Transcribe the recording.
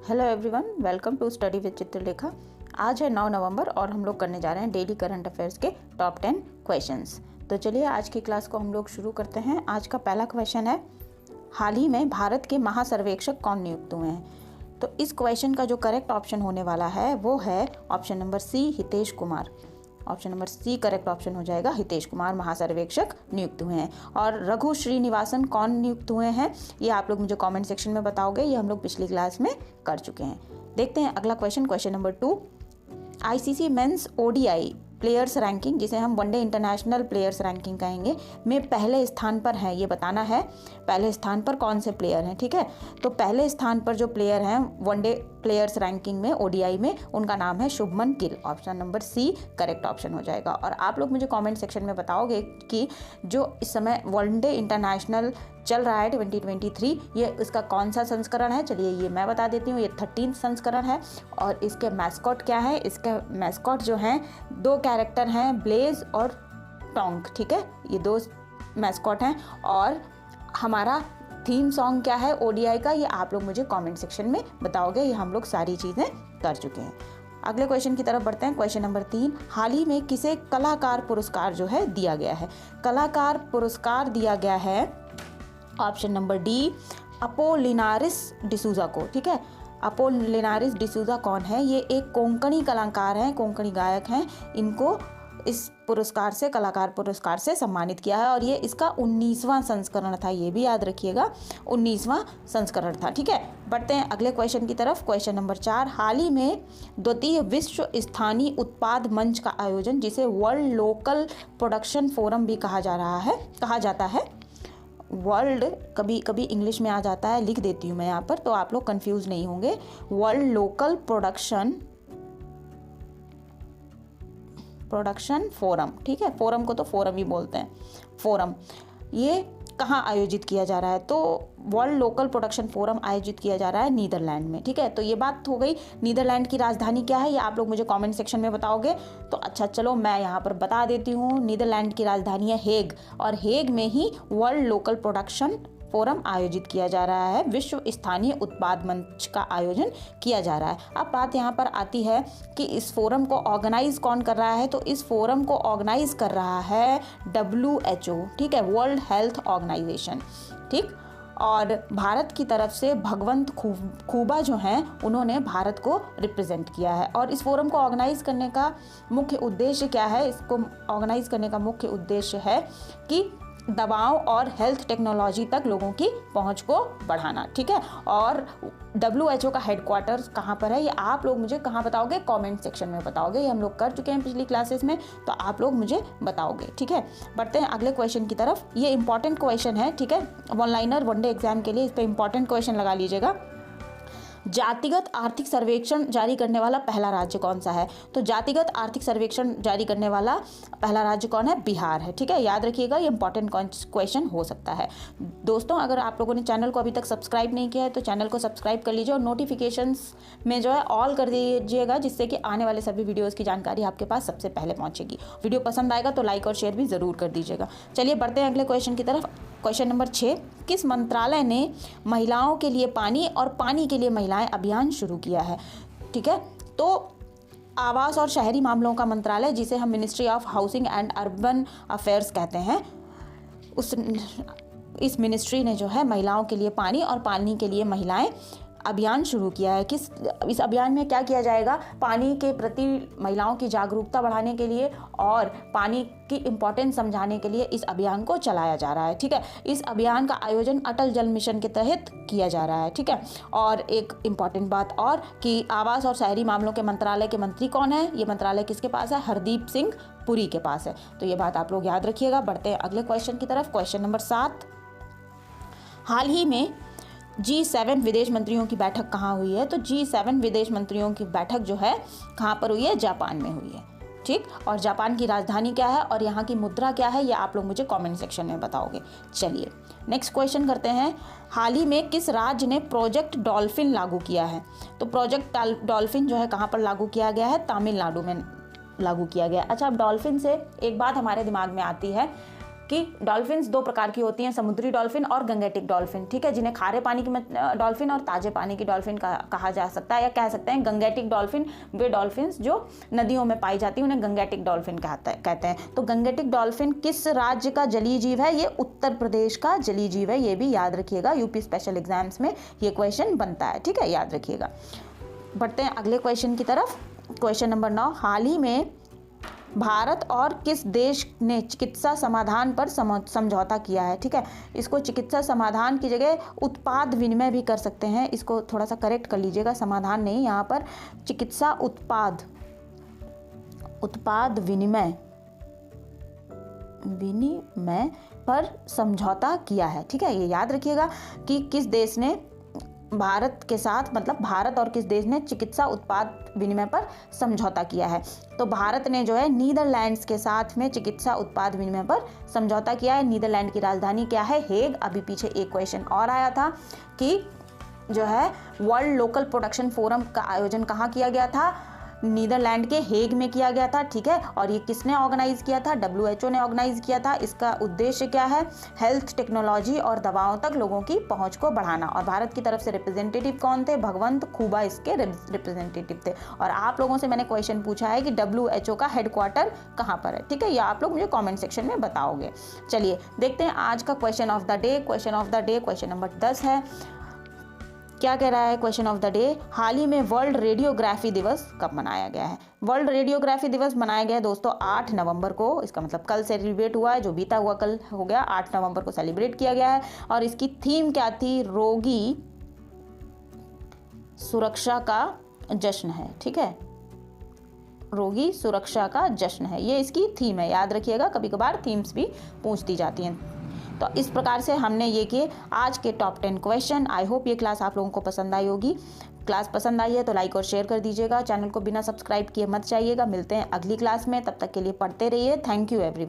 Hello everyone, welcome to study with Chitralekha. आज है 9 नवंबर और हम लोग करने जा रहे हैं डेली करंट अफेयर्स के टॉप 10 क्वेश्चंस। तो चलिए आज की क्लास को हम लोग शुरू करते हैं। आज का पहला क्वेश्चन है, हाल ही में भारत के महासर्वेक्षक कौन नियुक्त हुए हैं? तो इस क्वेश्चन का जो करेक्ट ऑप्शन होने वाला है वो है option number C, Hitesh Kumar. Option number C correct option हो जाएगा। हितेश कुमार महासर्वेक्षक नियुक्त हुए हैं। और रघु श्रीनिवासन कौन नियुक्त हुए हैं, ये आप लोग मुझे कमेंट सेक्शन में बताओगे। ये हम लोग पिछली क्लास में कर चुके हैं। देखते हैं अगला question, question number 2। ICC men's ODI players ranking, जिसे हम वनडे इंटरनेशनल प्लेयर्स रैंकिंग कहेंगे, में पहले स्थान पर है। ये बताना है पहले स्थान पर कौन से प्लेयर हैं, ठीक है। तो पहले स्थान पर जो प्लेयर हैं वनडे प्लेयर्स रैंकिंग में, ओडीआई में, उनका नाम है Shubman Gill. Option number C correct option हो जाएगा। और आप लोग मुझे कमेंट सेक्शन में बताओगे कि जो इस समय वनडे इंटरनेशनल चल रहा है 2023, ये इसका कौन सा संस्करण है। चलिए ये मैं बता देती हूँ, ये 13 संस्करण है। और इसके मैस्कॉट क्या है? इसके मैस्कॉट जो हैं 2 कैरेक्टर हैं, ब्लेज और टोंक, ठीक है। ये 2 मैस्कॉट हैं। और हमारा थीम सॉन्ग क्या है ओडीआई का, ये आप लोग मुझे कमेंट सेक्शन में बताओगे। ये हम लोग सारी चीज़ें कर चुके हैं। अगले क्वेश्चन की तरफ बढ़ते हैं। क्वेश्चन नंबर 3, हाल ही में किसे कलाकार पुरस्कार जो है दिया गया है? कलाकार पुरस्कार दिया गया है ऑप्शन नंबर डी, अपोलिनारिस डिसूजा को, ठीक है। अपोलिनारिस डिसूजा कौन है? ये एक कोंकणी कलाकार हैं, कोंकणी गायक हैं। इनको इस पुरस्कार से, कलाकार पुरस्कार से सम्मानित किया है। और ये इसका 19वां संस्करण था, ये भी याद रखिएगा, 19वां संस्करण था, ठीक है। बढ़ते हैं अगले क्वेश्चन की तरफ। क्वेश्चन नंबर 4, हाल ही में द्वितीय विश्व स्थानीय उत्पाद मंच का आयोजन, जिसे वर्ल्ड लोकल प्रोडक्शन फोरम भी कहा जाता है। वर्ल्ड कभी कभी इंग्लिश में आ जाता है, लिख देती हूँ मैं यहाँ पर, तो आप लोग कंफ्यूज नहीं होंगे। वर्ल्ड लोकल प्रोडक्शन फोरम, ठीक है। फोरम को तो फोरम ही बोलते हैं, फोरम। ये कहाँ आयोजित किया जा रहा है? तो वर्ल्ड लोकल प्रोडक्शन फोरम आयोजित किया जा रहा है नीदरलैंड में, ठीक है। तो ये बात हो गई। नीदरलैंड की राजधानी क्या है, ये आप लोग मुझे कमेंट सेक्शन में बताओगे। तो अच्छा चलो मैं यहाँ पर बता देती हूँ। नीदरलैंड की राजधानी है हेग, और हेग में ही वर्ल्ड लोकल प्रोडक्शन फोरम आयोजित किया जा रहा है। विश्व स्थानीय उत्पाद मंच का आयोजन किया जा रहा है। अब बात यहाँ पर आती है कि इस फोरम को ऑर्गेनाइज कौन कर रहा है? तो इस फोरम को ऑर्गेनाइज कर रहा है WHO, ठीक है, वर्ल्ड हेल्थ ऑर्गेनाइजेशन, ठीक। और भारत की तरफ से भगवंत खूबा जो हैं, उन्होंने भारत को रिप्रेजेंट किया है। और इस फोरम को ऑर्गेनाइज करने का मुख्य उद्देश्य क्या है? इसको ऑर्गेनाइज करने का मुख्य उद्देश्य है कि दवाओं और हेल्थ टेक्नोलॉजी तक लोगों की पहुंच को बढ़ाना, ठीक है। और WHO का हेडक्वार्टर्स कहाँ पर है, ये आप लोग मुझे कहाँ बताओगे? कमेंट सेक्शन में बताओगे। ये हम लोग कर चुके हैं पिछली क्लासेस में, तो आप लोग मुझे बताओगे, ठीक है। बढ़ते हैं अगले क्वेश्चन की तरफ। ये इंपॉर्टेंट क्वेश्चन है, ठीक है, वन लाइनर वनडे एग्जाम के लिए इस पर इंपॉर्टेंट क्वेश्चन लगा लीजिएगा। जातिगत आर्थिक सर्वेक्षण जारी करने वाला पहला राज्य कौन सा है? तो जातिगत आर्थिक सर्वेक्षण जारी करने वाला पहला राज्य कौन है? बिहार है, ठीक है। याद रखिएगा, ये इंपॉर्टेंट क्वेश्चन हो सकता है। दोस्तों, अगर आप लोगों ने चैनल को अभी तक सब्सक्राइब नहीं किया है तो चैनल को सब्सक्राइब कर लीजिए और नोटिफिकेशंस में जो है ऑल कर दीजिएगा, जिससे कि आने वाले सभी वीडियोज़ की जानकारी आपके पास सबसे पहले पहुँचेगी। वीडियो पसंद आएगा तो लाइक और शेयर भी ज़रूर कर दीजिएगा। चलिए बढ़ते हैं अगले क्वेश्चन की तरफ। क्वेश्चन नंबर 6, किस मंत्रालय ने महिलाओं के लिए पानी और पानी के लिए महिलाएं अभियान शुरू किया है? ठीक है, तो आवास और शहरी मामलों का मंत्रालय, जिसे हम ministry of housing and urban affairs कहते हैं, इस मिनिस्ट्री ने जो है महिलाओं के लिए पानी और पानी के लिए महिलाएं अभियान शुरू किया है। इस अभियान में क्या किया जाएगा? पानी के प्रति महिलाओं की जागरूकता बढ़ाने के लिए और पानी की इम्पोर्टेंस समझाने के लिए इस अभियान को चलाया जा रहा है, ठीक है। इस अभियान का आयोजन अटल जल मिशन के तहत किया जा रहा है, ठीक है। और एक इम्पॉर्टेंट बात और कि आवास और शहरी मामलों के मंत्रालय के मंत्री कौन है? ये मंत्रालय किसके पास है? हरदीप सिंह पुरी के पास है। तो ये बात आप लोग याद रखिएगा। बढ़ते हैं अगले क्वेश्चन की तरफ। क्वेश्चन नंबर 7, हाल ही में G7 विदेश मंत्रियों की बैठक कहाँ हुई है? तो G7 विदेश मंत्रियों की बैठक जो है कहाँ पर हुई है? जापान में हुई है, ठीक। और जापान की राजधानी क्या है और यहाँ की मुद्रा क्या है, ये आप लोग मुझे कमेंट सेक्शन में बताओगे। चलिए नेक्स्ट क्वेश्चन करते हैं। हाल ही में किस राज्य ने प्रोजेक्ट डॉल्फिन लागू किया है? तो प्रोजेक्ट डॉल्फिन जो है कहाँ पर लागू किया गया है? तमिलनाडु में लागू किया गया। अच्छा, अब डॉल्फिन से एक बात हमारे दिमाग में आती है कि डॉल्फिन्स दो प्रकार की होती हैं, समुद्री डॉल्फिन और गंगेटिक डॉल्फिन, ठीक है, जिन्हें खारे पानी की डॉल्फिन और ताजे पानी की डॉल्फिन कहा जा सकता है, या कह सकते हैं गंगेटिक डॉल्फिन वे डॉल्फिन्स जो नदियों में पाई जाती है उन्हें गंगेटिक डॉल्फिन कहते हैं। तो गंगेटिक डॉल्फिन किस राज्य का जलीय जीव है? ये उत्तर प्रदेश का जलीय जीव है, ये भी याद रखिएगा, यूपी स्पेशल एग्जाम्स में ये क्वेश्चन बनता है, ठीक है, याद रखिएगा। बढ़ते हैं अगले क्वेश्चन की तरफ। क्वेश्चन नंबर 9, हाल ही में भारत और किस देश ने चिकित्सा समाधान पर समझौता किया है? ठीक है, इसको चिकित्सा समाधान की जगह उत्पाद विनिमय भी कर सकते हैं, इसको थोड़ा सा करेक्ट कर लीजिएगा, समाधान नहीं, यहाँ पर चिकित्सा उत्पाद विनिमय पर समझौता किया है, ठीक है, ये याद रखिएगा कि किस देश ने भारत के साथ, मतलब भारत और किस देश ने चिकित्सा उत्पाद विनिमय पर समझौता किया है। तो भारत ने जो है नीदरलैंड्स के साथ में चिकित्सा उत्पाद विनिमय पर समझौता किया है। नीदरलैंड की राजधानी क्या है? हेग। अभी पीछे एक क्वेश्चन और आया था कि जो है वर्ल्ड लोकल प्रोडक्शन फोरम का आयोजन कहाँ किया गया था? नीदरलैंड के हेग में किया गया था, ठीक है, और ये किसने ऑर्गेनाइज किया था? WHO ने ऑर्गेनाइज किया था। इसका उद्देश्य क्या है? हेल्थ टेक्नोलॉजी और दवाओं तक लोगों की पहुंच को बढ़ाना। और भारत की तरफ से रिप्रेजेंटेटिव कौन थे? भगवंत खूबा इसके रिप्रेजेंटेटिव थे। और आप लोगों से मैंने क्वेश्चन पूछा है कि WHO का हेडक्वार्टर कहाँ पर है, ठीक है, ये आप लोग मुझे कॉमेंट सेक्शन में बताओगे। चलिए देखते हैं आज का question of the day. Question number 10 है। क्या कह रहा है क्वेश्चन ऑफ द डे? हाल ही में वर्ल्ड रेडियोग्राफी दिवस कब मनाया गया है? वर्ल्ड रेडियोग्राफी दिवस मनाया गया है दोस्तों 8 नवंबर को। इसका मतलब कल सेलिब्रेट हुआ है, जो बीता हुआ कल हो गया, 8 नवंबर को सेलिब्रेट किया गया है। और इसकी थीम क्या थी? रोगी सुरक्षा का जश्न है, ठीक है, रोगी सुरक्षा का जश्न है, ये इसकी थीम है, याद रखिएगा, कभी कभार थीम्स भी पूछ दी जाती हैं। तो इस प्रकार से हमने ये किए आज के टॉप 10 क्वेश्चन। आई होप ये क्लास आप लोगों को पसंद आई होगी। क्लास पसंद आई है तो लाइक और शेयर कर दीजिएगा। चैनल को बिना सब्सक्राइब किए मत जाइएगा। मिलते हैं अगली क्लास में, तब तक के लिए पढ़ते रहिए। Thank you everyone.